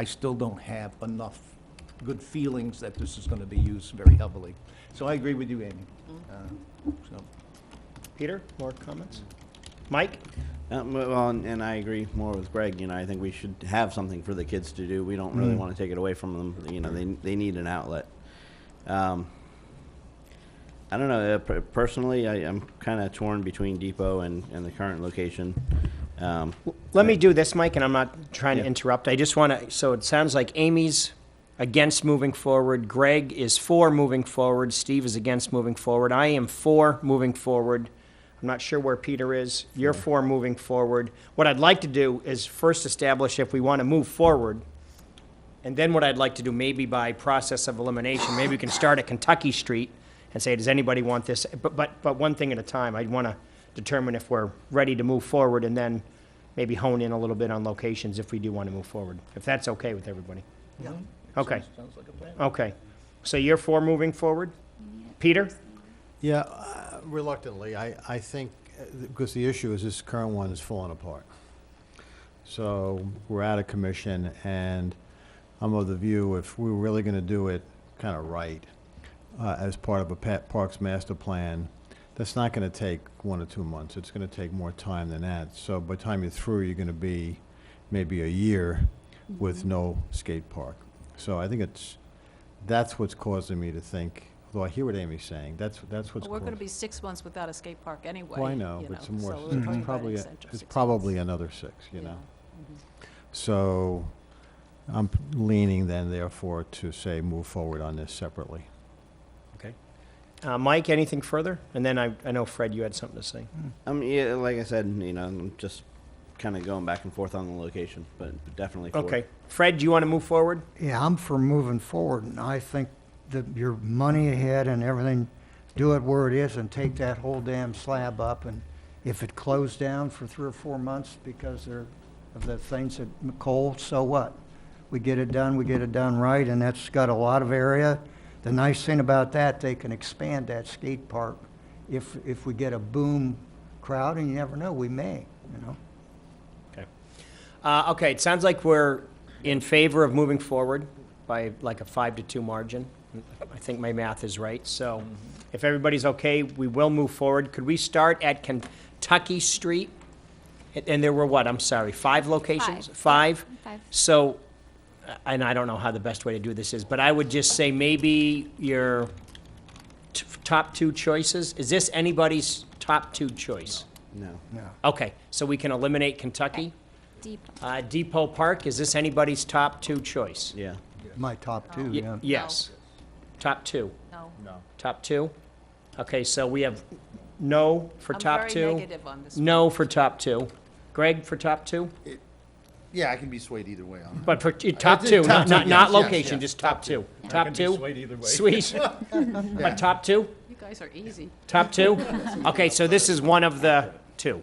still don't have enough good feelings that this is going to be used very heavily. So I agree with you, Amy. So. Peter, more comments? Mike? Well, and I agree more with Greg. I think we should have something for the kids to do. We don't really want to take it away from them. They need an outlet. I don't know. Personally, I'm kind of torn between Depot and the current location. Let me do this, Mike, and I'm not trying to Yeah. interrupt. I just want to, so it sounds like Amy's against moving forward, Greg is for moving forward, Steve is against moving forward, I am for moving forward. I'm not sure where Peter is. You're for moving forward. What I'd like to do is first establish if we want to move forward, and then what I'd like to do, maybe by process of elimination, maybe we can start at Kentucky Street and say, does anybody want this? But one thing at a time. I'd want to determine if we're ready to move forward and then maybe hone in a little bit on locations if we do want to move forward, if that's okay with everybody. Yeah. Okay. Sounds like a plan. Okay. So you're for moving forward? Peter? Yeah, reluctantly, I think, because the issue is this current one is falling apart. So we're out of commission, and I'm of the view if we're really going to do it kind of right, as part of a Parks Master Plan, that's not going to take 1 or 2 months. It's going to take more time than that. So by the time you're through, you're going to be maybe a year with no skate park. So I think that's what's causing me to think, Well, I hear what Amy's saying. That's what's Well, we're gonna caused- be 6 months without a skate park anyway. Well, I know, you but some more, so we're it's talking about probably, an extension of it's 6 probably months. another 6, you Yeah. know? So I'm leaning then therefore to say move forward on this separately. Okay. Mike, anything further? And then I know, Fred, you had something to say. Yeah, like I said, I'm just kind of going back and forth on the location, but definitely for. Okay. Fred, do you want to move forward? Yeah, I'm for moving forward, and I think that your money ahead and everything, do it where it is and take that whole damn slab up, and if it closed down for 3 or 4 months because of the things at McCall, so what? We get it done right, and that's got a lot of area. The nice thing about that, they can expand that skate park if we get a boom crowd, and you never know, we may, you know? Okay. Okay, it sounds like we're in favor of moving forward by like a 5-2 margin. I think my math is right. So if everybody's okay, we will move forward. Could we start at Kentucky Street? And there were what? I'm sorry, 5 locations? 5? 5. So, and I don't know how the best way to do this is, but I would just say maybe your top 2 choices. Is this anybody's top 2 choice? No. Okay, so we can eliminate Kentucky. Depot. Depot Park, is this anybody's top 2 choice? Yeah. My top two, Y- yeah. Yes. Top 2. No. Top 2? Okay, so we have no for top 2. I'm very negative on this one. No for top 2. Greg for top 2? Yeah, I can be swayed either way on it. But for top did 2, top not two, not yes, location, yes, just top 2. I Top can be 2? swayed either way. Sweet. But top 2? You guys are easy. Top 2? Okay, so this is one of the 2,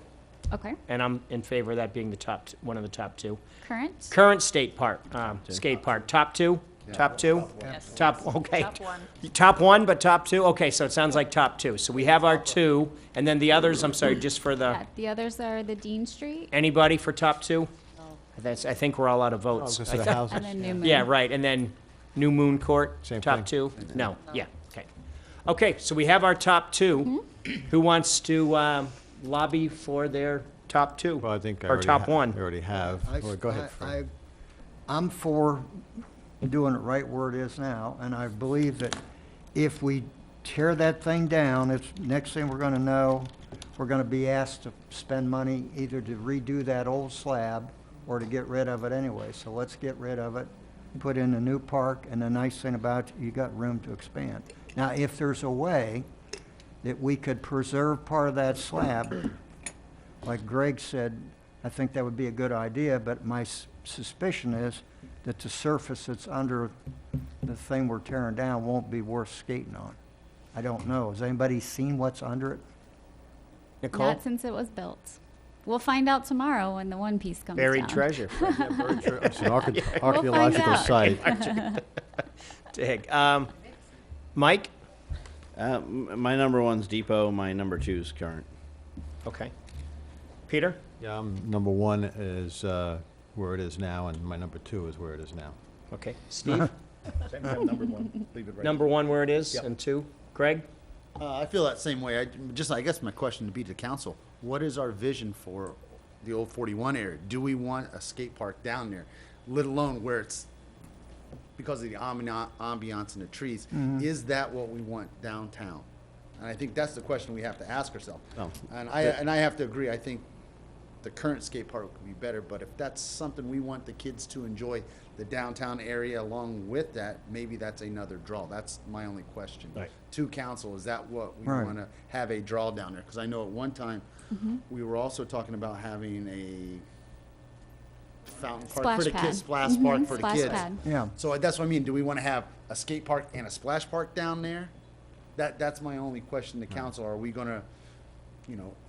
Okay. and I'm in favor of that being the one of the top 2. Current? Current state park, skate park, top 2? Top 2? Yes. Top, okay. Top 1. Top 1, but top 2? Okay, so it sounds like top 2. So we have our 2, and then the others, I'm sorry, just for the, Yeah, the others are the Dean Street anybody for top 2? No. I think we're all out of Oh, votes. because of the houses. and then New Moon. Yeah, right, and then New Moon Court, Same top thing. 2? No, yeah, okay. Okay, so we have our top 2. Who wants to lobby for their top 2? Well, I think I Or already top ha- 1? I already have. Well, go ahead, Fred. I'm for doing it right where it is now, and I believe that if we tear that thing down, it's, next thing we're gonna know, we're gonna be asked to spend money either to redo that old slab or to get rid of it anyway. So let's get rid of it, put in a new park, and the nice thing about it, you got room to expand. Now, if there's a way that we could preserve part of that slab, like Greg said, I think that would be a good idea, but my suspicion is that the surface that's under the thing we're tearing down won't be worth skating on. I don't know. Has anybody seen what's under it? Nicole? Not since it was built. We'll find out tomorrow when the one piece comes down. Buried treasure. It's an find archaeological out. site. Dig. Mike? My number 1's Depot. My number 2's Current. Okay. Peter? Yeah, number 1 is where it is now, and my number 2 is where it is now. Okay. Steve? Number 1, leave it right. Number 1 where it is, Yep. and 2? Greg? I feel that same way. I guess my question would be to council, what is our vision for the old 41 area? Do we want a skate park down there, let alone where it's, because of the ambiance and the trees, is that what we want downtown? And I think that's the question we have to ask ourselves. Oh. And I have to agree, I think the current skate park would be better, but if that's something we want the kids to enjoy, the downtown area along with that, maybe that's another draw. That's my only question. Right. To council, is that what we Right. want to have a draw down there? Because I know at one time, we were also talking about having a fountain park Splash for the pad. kids, splash park for the Splash kids. pad. Yeah. So that's what I mean. Do we want to have a skate park and a splash park down there? That's my only question to council. Are we gonna,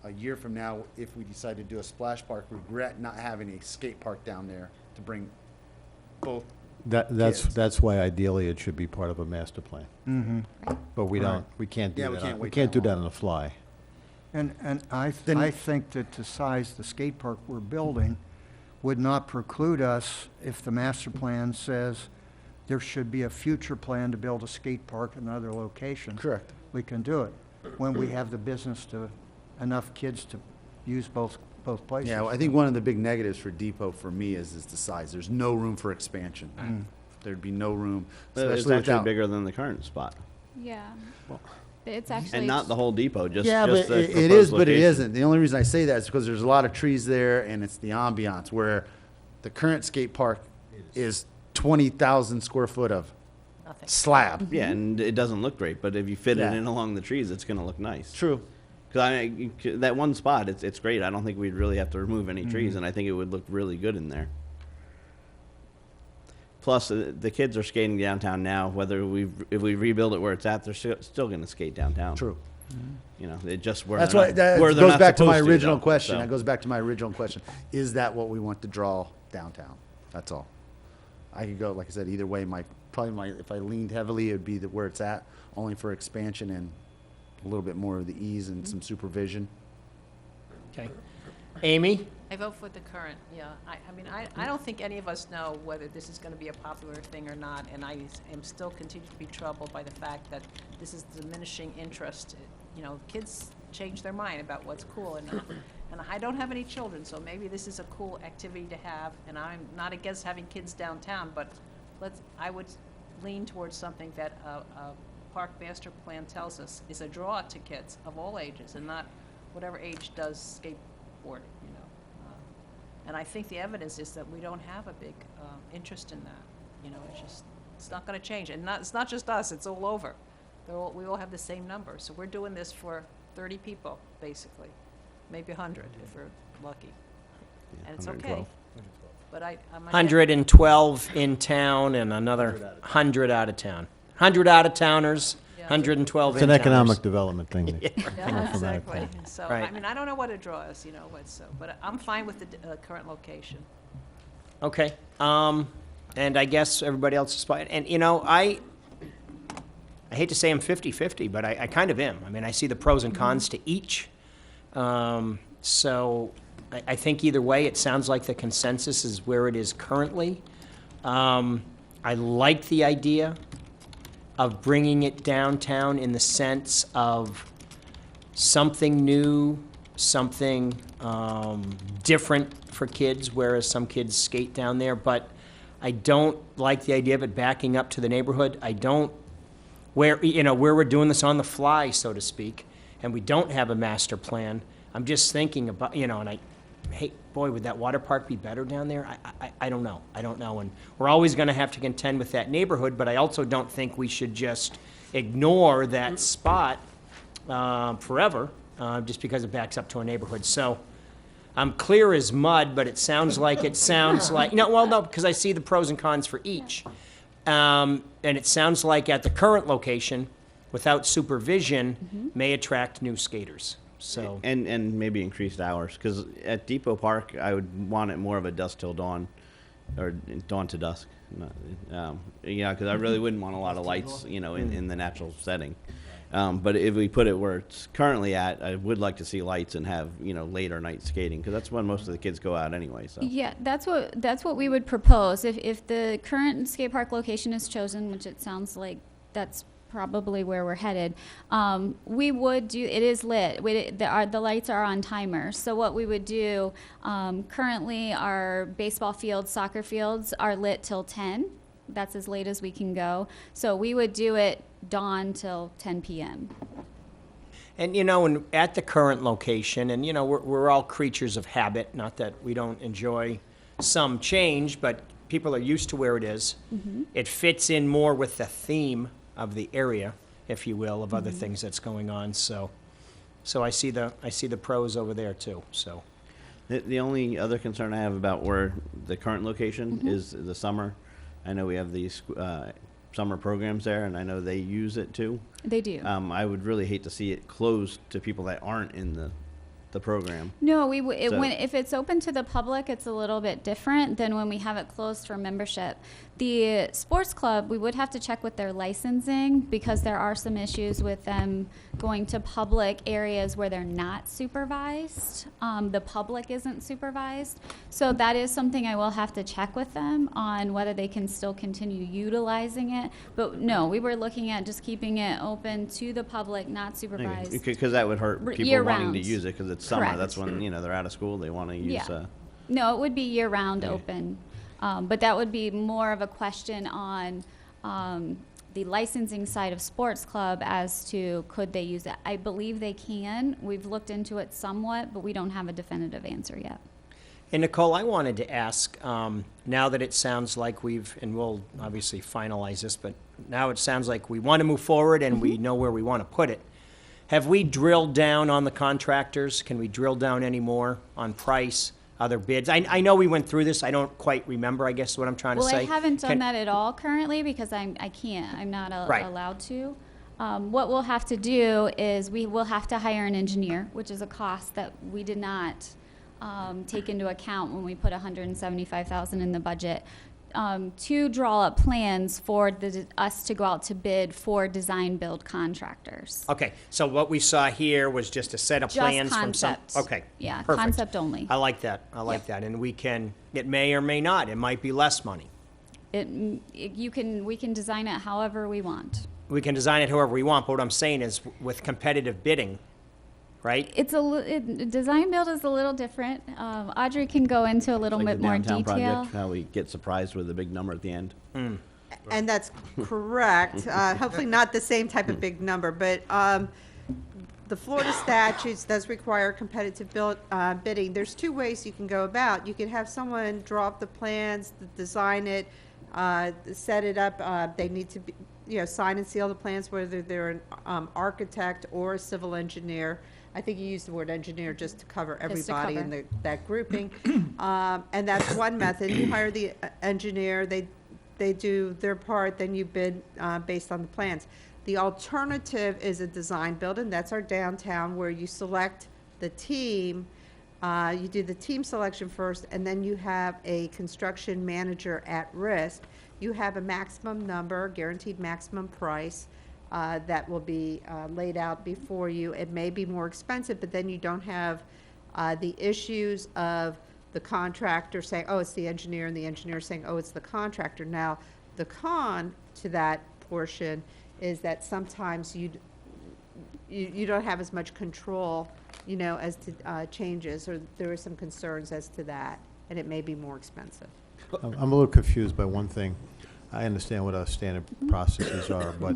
a year from now, if we decide to do a splash park, regret not having a skate park down there to bring both? Kids. That's why ideally it should be part of a master plan. But we don't, we can't do Yeah, we that. can't We wait can't that do that long. on the fly. And I think that the size of the skate park we're building would not preclude us if the master plan says there should be a future plan to build a skate park in another location. Correct. We can do it when we have the business to, enough kids to use both places. Yeah, well, I think one of the big negatives for Depot for me is the size. There's no room for expansion. There'd be no room, It's especially actually without. bigger than the current spot. Yeah. It's actually. And not the whole depot, just Yeah, just but the it proposed is, but it location. isn't. The only reason I say that is because there's a lot of trees there, and it's the ambiance, where the current skate park is 20,000 square foot of Nothing. slab. Yeah, and it doesn't look great, but if you fit Yeah. it in along the trees, it's going to look nice. True. Because that one spot, it's great. I don't think we'd really have to remove any trees, Mm-hmm. and I think it would look really good in there. Plus, the kids are skating downtown now. Whether if we rebuild it where it's at, they're still going to skate downtown. True. You know, it just where That's they're why, not- that where they're goes not back to my supposed original though, question. so. That goes back to my original question. Is that what we want to draw downtown? That's all. I could go, like I said, either way. If I leaned heavily, it would be where it's at, only for expansion and a little bit more of the ease and some supervision. Okay. Amy? I vote for the current, yeah. I mean, I don't think any of us know whether this is going to be a popular thing or not, and I am still continue to be troubled by the fact that this is diminishing interest. You know, kids change their mind about what's cool and not. And I don't have any children, so maybe this is a cool activity to have, and I'm not against having kids downtown, but I would lean towards something that a park master plan tells us is a draw to kids of all ages, and not whatever age does skateboarding, you know. And I think the evidence is that we don't have a big interest in that. You know, it's not going to change. And it's not just us, it's all over. We all have the same number. So we're doing this for 30 people, basically. Maybe 100 if we're lucky. Yeah, And it's 112. okay. But I'm again- 112 in town and another 100 out of town. 100 out of towners, Yeah. 112 It's in an towners. economic development thing. Yeah, from out of exactly. town. So, Right. I mean, I don't know what it draws, you know, but I'm fine with the current location. Okay. And I guess everybody else is fine. And, you know, I hate to say I'm 50-50, but I kind of am. I mean, I see the pros and cons to each. So I think either way, it sounds like the consensus is where it is currently. I like the idea of bringing it downtown in the sense of something new, something different for kids, whereas some kids skate down there. But I don't like the idea of it backing up to the neighborhood. I don't, where we're doing this on the fly, so to speak, and we don't have a master plan. I'm just thinking about, and hey, boy, would that water park be better down there? I don't know. I don't know. And we're always going to have to contend with that neighborhood, but I also don't think we should just ignore that spot forever just because it backs up to a neighborhood. So I'm clear as mud, but it sounds like, no, because I see the pros and cons for each. And it sounds like at the current location, without supervision, may attract new skaters. So And maybe increased hours, because at Depot Park, I would want it more of a dusk till dawn, or dawn to dusk. Because I really wouldn't want a lot of lights, in the natural setting. But if we put it where it's currently at, I would like to see lights and have, later night skating, because that's when most of the kids go out anyway, so. Yeah, that's what we would propose. If the current skate park location is chosen, which it sounds like that's probably where we're headed, we would do, it is lit. The lights are on timers. So what we would do, currently our baseball fields, soccer fields are lit till 10. That's as late as we can go. So we would do it dawn till 10 p.m. And, and at the current location, and, we're all creatures of habit, not that we don't enjoy some change, but people are used to where it is. It fits in more with the theme of the area, if you will, of other things that's going on. So I see the pros over there too, so. The only other concern I have about where the current location is the summer. I know we have these summer programs there, and I know they use it too. They do. I would really hate to see it closed to people that aren't in the program. No, So- if it's open to the public, it's a little bit different than when we have it closed for membership. The sports club, we would have to check with their licensing because there are some issues with them going to public areas where they're not supervised. The public isn't supervised. So that is something I will have to check with them on whether they can still continue utilizing it. But no, we were looking at just keeping it open to the public, not supervised. Because that would hurt people Year-round. wanting to use it, because it's summer. Correct. That's when, they're out of school. They want to use, Yeah. No, it would be year-round Yeah. open. But that would be more of a question on licensing side of Sports Club as to could they use it. I believe they can. We've looked into it somewhat, but we don't have a definitive answer yet. And Nicole, I wanted to ask, now that it sounds like and we'll obviously finalize this, but now it sounds like we want to move forward and we know where we want to put it. Have we drilled down on the contractors? Can we drill down any more on price, other bids? I know we went through this. I don't quite remember, I guess is what I'm trying to Well, say. I haven't done Can- that at all currently because I can't. I'm not Right. allowed to. What we'll have to do is we will have to hire an engineer, which is a cost that we did not take into account when we put $175,000 in the budget, to draw up plans for us to go out to bid for design build contractors. Okay, so what we saw here was just a set of Just plans from some. concept. Okay. Yeah, perfect. concept only. I like that. I like that. And it may or may not. It might be less money. We can design it however we want. We can design it however we want, but what I'm saying is with competitive bidding, right? Design build is a little different. Audrey can go into a little Like bit the more downtown detail. project, how we get surprised with a big number at the end. And that's correct. Hopefully not the same type of big number, but the Florida statutes does require competitive bidding. There's two ways you can go about. You can have someone draw up the plans, design it, set it up. They need to be, sign and seal the plans, whether they're an architect or a civil engineer. I think you used the word engineer just to cover everybody in that grouping. And that's one method. You hire the engineer, they do their part, then you bid based on the plans. The alternative is a design build, and that's our downtown, where you select the team. You do the team selection first, and then you have a construction manager at risk. You have a maximum number, guaranteed maximum price, that will be laid out before you. It may be more expensive, but then you don't have the issues of the contractor saying, oh, it's the engineer, and the engineer saying, oh, it's the contractor. Now, the con to that portion is that sometimes you don't have as much control, as to changes, or there are some concerns as to that, and it may be more expensive. I'm a little confused by one thing. I understand what our standard processes are, but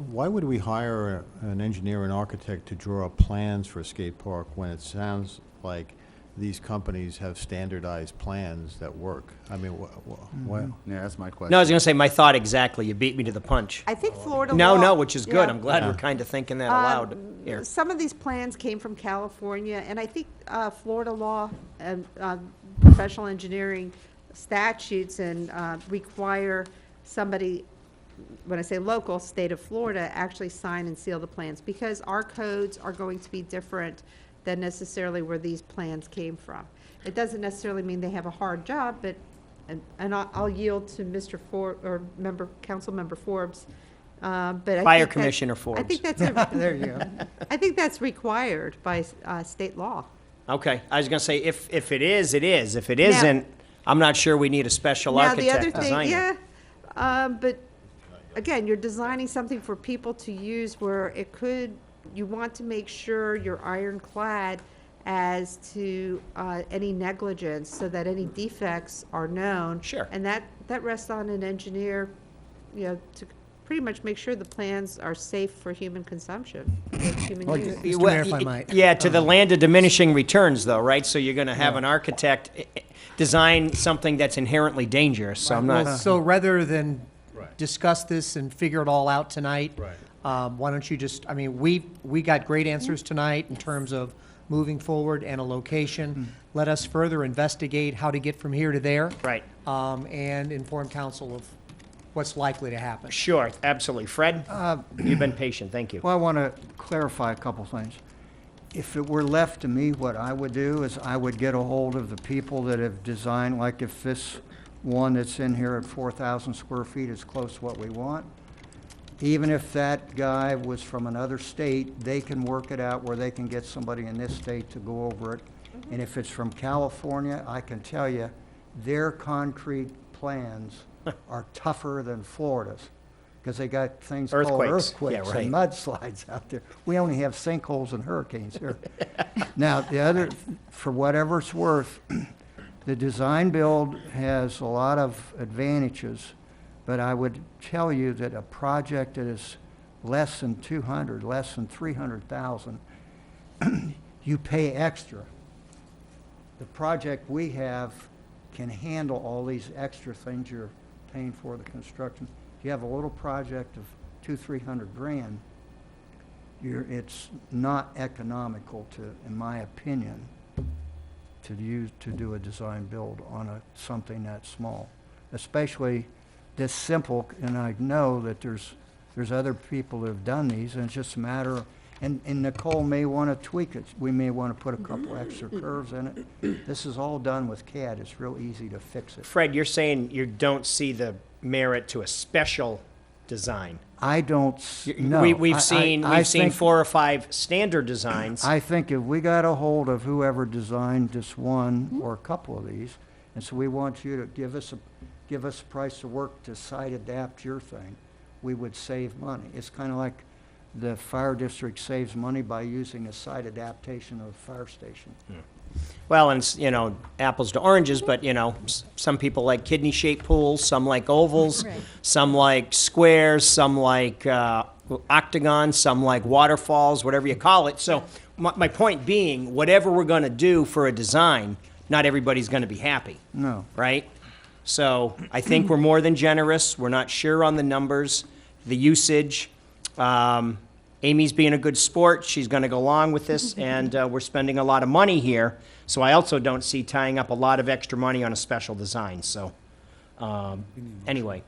why would we hire an engineer and architect to draw up plans for a skate park when it sounds like these companies have standardized plans that work? I mean, why? Yeah, that's my question. No, I was going to say my thought exactly. You beat me to the punch. I think Florida No, law. no, which is good. Yeah. I'm glad we're kind of thinking that aloud here. Some of these plans came from California, and I think Florida law and professional engineering statutes and require somebody, when I say local, state of Florida, actually sign and seal the plans, because our codes are going to be different than necessarily where these plans came from. It doesn't necessarily mean they have a hard job, but, and I'll yield to Mr. Council Member Forbes. But I Fire think Commissioner I Forbes. think that's There you go. I think that's required by state law. Okay, I was going to say, if it is, it is. If it isn't, I'm not sure we need a special Now, the architect other designer. thing, but again, you're designing something for people to use where you want to make sure you're ironclad as to any negligence, so that any defects are known. Sure. And that rests on an engineer, to pretty much make sure the plans are safe for human consumption, for human use. Mr. Mayor, if I might. Yeah, to the land of diminishing returns, though, right? So you're going to have an architect design something that's inherently dangerous. So I'm not. Well, so rather than discuss this and figure it all out tonight, why don't you just, we got great answers tonight in terms of moving forward and a location. Let us further investigate how to get from here to there. Right. And inform council of what's likely to happen. Sure, absolutely. Fred, you've been patient. Thank you. Well, I want to clarify a couple things. If it were left to me, what I would do is I would get a hold of the people that have designed, like if this one that's in here at 4,000 square feet is close to what we want, even if that guy was from another state, they can work it out where they can get somebody in this state to go over it. And if it's from California, I can tell you, their concrete plans are tougher than Florida's, because they got things called earthquakes Yeah, right. and mudslides out there. We only have sinkholes and hurricanes here. Now, the other, for whatever it's worth, the design build has a lot of advantages But I would tell you that a project that is less than 200, less than 300,000, you pay extra. The project we have can handle all these extra things you're paying for the construction. If you have a little project of 200-300 grand, it's not economical to, in my opinion, to do a design build on something that small, especially this simple. And I know that there's other people that have done these, and it's just a matter of, and Nicole may want to tweak it. We may want to put a couple extra curves in it. This is all done with CAD. It's real easy to fix it. Fred, you're saying you don't see the merit to a special design? I don't know. We've seen 4 or 5 standard designs. I think if we got a hold of whoever designed this one or a couple of these, and so we want you to give us a price of work to site adapt your thing, we would save money. It's kind of like the fire district saves money by using a site adaptation of a fire station. Well, and it's, apples to oranges, but, some people like kidney-shaped pools, some like ovals, some like squares, some like octagons, some like waterfalls, whatever you call it. So my point being, whatever we're going to do for a design, not everybody's going to be happy. No. Right? So I think we're more than generous. We're not sure on the numbers, the usage. Amy's being a good sport. She's going to go along with this, and we're spending a lot of money here. So I also don't see tying up a lot of extra money on a special design. So anyway,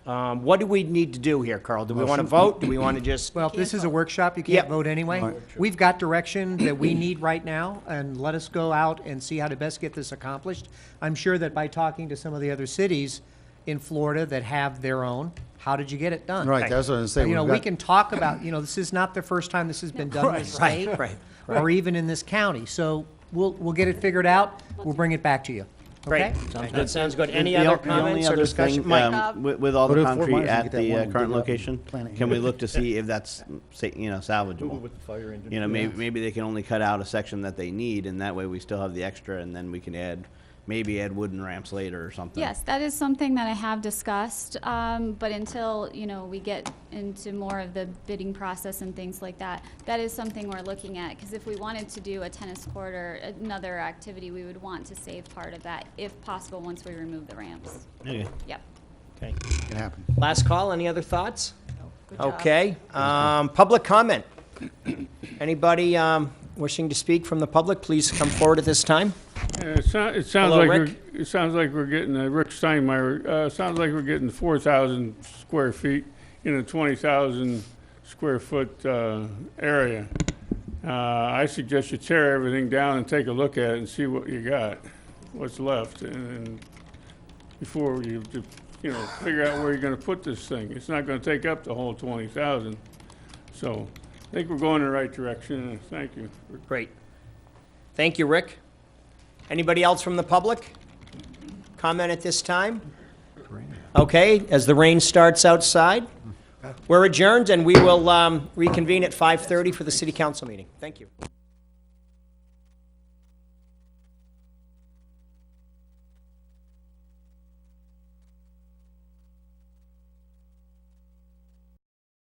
what do we need to do here, Carl? Do we want to vote? Do we want to just? Well, this is a workshop, you Yep. can't vote anyway. We've got direction that we need right now, and let us go out and see how to best get this accomplished. I'm sure that by talking to some of the other cities in Florida that have their own, how did you get it done? Right, that's what I was saying. We can talk about, this is not the first time this has been done in the state. Right. Or even in this county. So we'll get it figured out. We'll bring it back to you. Great. Okay? That sounds good. Any The other the only comments or other discussion? thing, Mike? with all the Put it 4 concrete miles and at get that the one and current dig it up location, and plant it can we here. look to see if that's, salvageable? With the fire engine. Maybe they can only cut out a section that they need, and that way we still have the extra, and then we can add wooden ramps later or something. Yes, that is something that I have discussed, but until, we get into more of the bidding process and things like that, that is something we're looking at, because if we wanted to do a tennis court or another activity, we would want to save part of that, if possible, once we remove the ramps. Okay. Yep. Okay. Can happen. Last call. Any other thoughts? Good job. Okay. Public comment. Anybody wishing to speak from the public, please come forward at this time. It sounds Hello, like Rick. it sounds like we're getting, Rick Steinmeier, sounds like we're getting 4,000 square feet in a 20,000 square foot area. I suggest you tear everything down and take a look at it and see what you got, what's left, and before you figure out where you're going to put this thing. It's not going to take up the whole 20,000. So I think we're going in the right direction, and thank you. Great. Thank you, Rick. Anybody else from the public? Comment at this time? Okay, as the rain starts outside, we're adjourned, and we will reconvene at 5:30 for the city council meeting. Thank you.